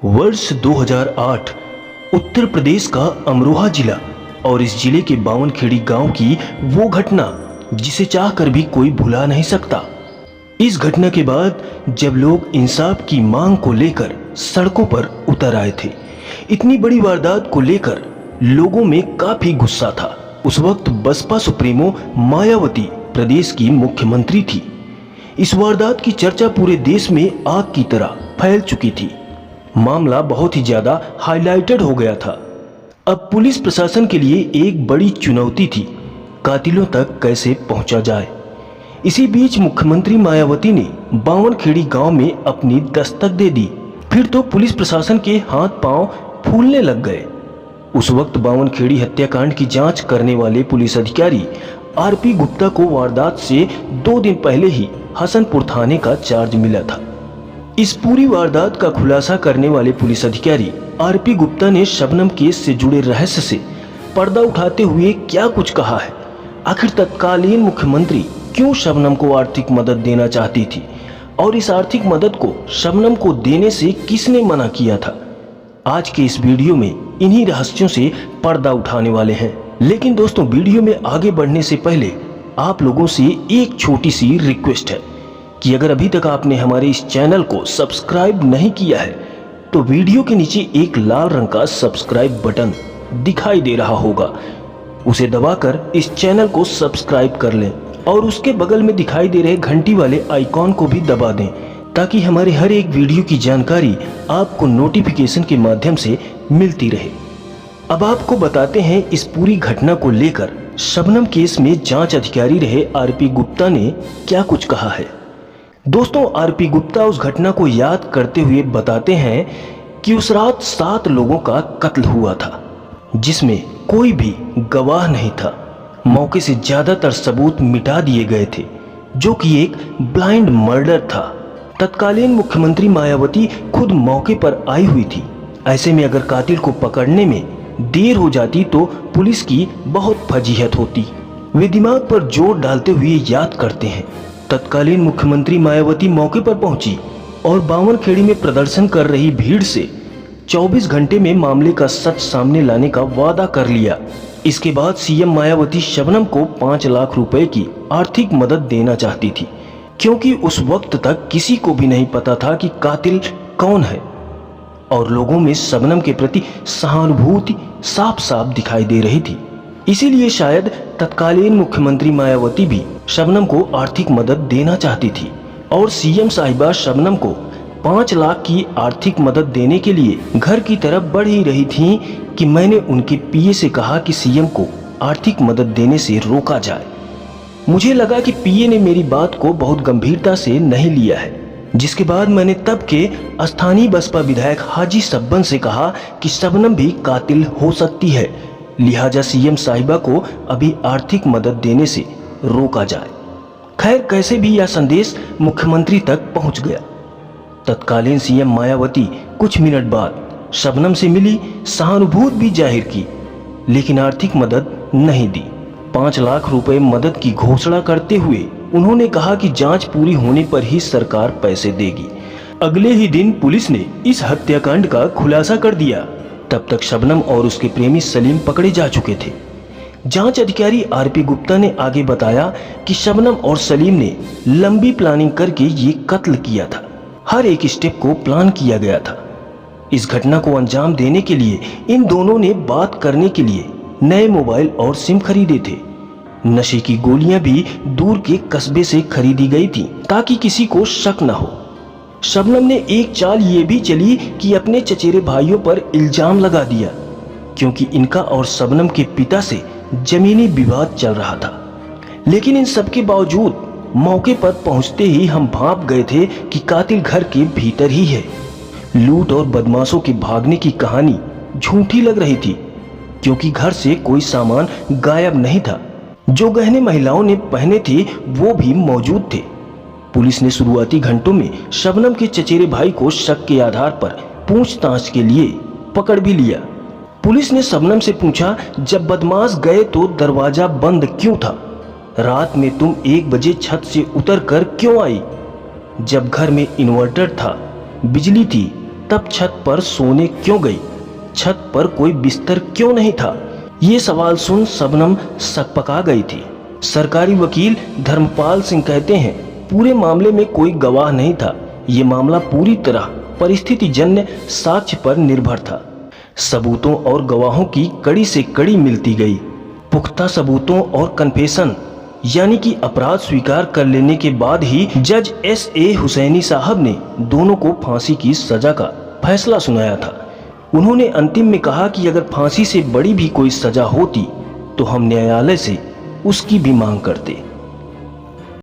वर्ष 2008 उत्तर प्रदेश का अमरोहा जिला और इस जिले के बावनखेड़ी गांव की वो घटना जिसे चाहकर भी कोई भुला नहीं सकता। इस घटना के बाद जब लोग इंसाफ की मांग को लेकर सड़कों पर उतर आए थे, इतनी बड़ी वारदात को लेकर लोगों में काफी गुस्सा था। उस वक्त बसपा सुप्रीमो मायावती प्रदेश की मुख्यमंत्री थी। इस वारदात की चर्चा पूरे देश में आग की तरह फैल चुकी थी। मामला बहुत ही ज्यादा हाईलाइटेड हो गया था। अब पुलिस प्रशासन के लिए एक बड़ी चुनौती थी, कातिलों तक कैसे पहुंचा जाए। इसी बीच मुख्यमंत्री मायावती ने बावनखेड़ी गांव में अपनी दस्तक दे दी। फिर तो पुलिस प्रशासन के हाथ पांव फूलने लग गए। उस वक्त बावनखेड़ी हत्याकांड की जांच करने वाले पुलिस अधिकारी आरपी गुप्ता को वारदात से 2 दिन पहले ही हसनपुर थाने का चार्ज मिला था। इस पूरी वारदात का खुलासा करने वाले पुलिस अधिकारी आरपी गुप्ता ने शबनम केस से जुड़े रहस्य से पर्दा उठाते हुए क्या कुछ कहा है। आखिर तत्कालीन मुख्यमंत्री क्यों शबनम को आर्थिक मदद देना चाहती थी और इस आर्थिक मदद को शबनम को देने से किसने मना किया था। आज के इस वीडियो में इन्हीं रहस्यों से पर्दा उठाने वाले हैं। लेकिन दोस्तों, वीडियो में आगे बढ़ने से पहले आप लोगों से एक छोटी सी रिक्वेस्ट है कि अगर अभी तक आपने हमारे इस चैनल को सब्सक्राइब नहीं किया है तो वीडियो के नीचे एक लाल रंग का सब्सक्राइब बटन दिखाई दे रहा होगा, उसे दबाकर इस चैनल को सब्सक्राइब कर लें और उसके बगल में दिखाई दे रहे घंटी वाले आइकॉन को भी दबा दें ताकि हमारे हर एक वीडियो की जानकारी आपको नोटिफिकेशन के माध्यम से मिलती रहे। अब आपको बताते हैं इस पूरी घटना को लेकर शबनम केस में जांच अधिकारी रहे आरपी गुप्ता ने क्या कुछ कहा है। दोस्तों, आरपी गुप्ता उस घटना को याद करते हुए बताते हैं कि उस रात 7 लोगों का कत्ल हुआ था जिसमें कोई भी गवाह नहीं था। मौके से ज्यादातर सबूत मिटा दिए गए थे जो कि एक ब्लाइंड मर्डर था। तत्कालीन मुख्यमंत्री मायावती खुद मौके पर आई हुई थी। ऐसे में अगर कातिल को पकड़ने में देर हो जाती तो पुलिस की बहुत फजीहत होती। वे दिमाग पर जोर डालते हुए याद करते हैं, तत्कालीन मुख्यमंत्री मायावती मौके पर पहुंची और बावनखेड़ी में प्रदर्शन कर रही भीड़ से 24 घंटे में मामले का सच सामने लाने का वादा कर लिया। इसके बाद सीएम मायावती शबनम को 5 लाख रुपए की आर्थिक मदद देना चाहती थी क्योंकि उस वक्त तक किसी को भी नहीं पता था कि कातिल कौन है और लोगों में शबनम के प्रति सहानुभूति साफ साफ दिखाई दे रही थी। इसीलिए शायद तत्कालीन मुख्यमंत्री मायावती भी शबनम को आर्थिक मदद देना चाहती थी और सीएम साहिबा शबनम को 5 लाख की आर्थिक मदद देने के लिए घर की तरफ बढ़ ही रही थी कि मैंने उनके पीए से कहा कि सीएम को आर्थिक मदद देने से रोका जाए। मुझे लगा कि पीए ने मेरी बात को बहुत गंभीरता से नहीं लिया है, जिसके बाद मैंने तब के स्थानीय बसपा विधायक हाजी सब्बन से कहा कि शबनम भी कातिल हो सकती है, लिहाजा सीएम साहिबा को अभी आर्थिक मदद देने से रोका जाए। खैर, कैसे भी यह संदेश मुख्यमंत्री तक पहुंच गया। तत्कालीन सीएम मायावती कुछ मिनट बाद शबनम से मिली, सहानुभूति भी जाहिर की, लेकिन आर्थिक मदद नहीं दी। 5 लाख रुपए मदद की घोषणा करते हुए उन्होंने कहा कि जांच पूरी होने पर ही सरकार पैसे देगी। अगले ही दिन पुलिस ने इस हत्याकांड का खुलासा कर दिया। तब तक शबनम और उसके प्रेमी सलीम पकड़े जा चुके थे। जांच अधिकारी आरपी गुप्ता ने आगे बताया कि शबनम और सलीम ने लंबी प्लानिंग करके ये कत्ल किया था। हर एक स्टेप को प्लान किया गया था। इस घटना को अंजाम देने के लिए इन दोनों ने बात करने के लिए नए मोबाइल और सिम खरीदे थे। नशे की गोलियां भी दूर के कस्बे से खरीदी गई थी ताकि किसी को शक न हो। शबनम ने एक चाल ये भी चली कि अपने चचेरे भाइयों पर इल्जाम लगा दिया क्योंकि इनका और शबनम के पिता से जमीनी विवाद चल रहा था। लेकिन इन सब के बावजूद मौके पर पहुंचते ही हम भांप गए थे कि कातिल घर के भीतर ही है। लूट और बदमाशों के भागने की कहानी झूठी लग रही थी क्योंकि घर से कोई सामान गायब नहीं था। जो गहने महिलाओं ने पहने थे वो भी मौजूद थे। पुलिस ने शुरुआती घंटों में शबनम के चचेरे भाई को शक के आधार पर पूछताछ के लिए पकड़ भी लिया। पुलिस ने शबनम से पूछा, जब बदमाश गए तो दरवाजा बंद क्यों था? रात में तुम 1 बजे छत से उतर कर क्यों आई? जब घर में इन्वर्टर था, बिजली थी तब छत पर सोने क्यों गई? छत पर कोई बिस्तर क्यों नहीं था? ये सवाल सुन शबनम सकपका गई थी। सरकारी वकील धर्मपाल सिंह कहते हैं, पूरे मामले में कोई गवाह नहीं था। ये मामला पूरी तरह परिस्थितिजन्य साक्ष्य पर निर्भर था। सबूतों और गवाहों की कड़ी से कड़ी मिलती गई। पुख्ता सबूतों और कन्फेशन यानी कि अपराध स्वीकार कर लेने के बाद ही जज S.A. हुसैनी साहब ने दोनों को फांसी की सजा का फैसला सुनाया था। उन्होंने अंतिम में कहा कि अगर फांसी से बड़ी भी कोई सजा होती तो हम न्यायालय से उसकी भी मांग करते।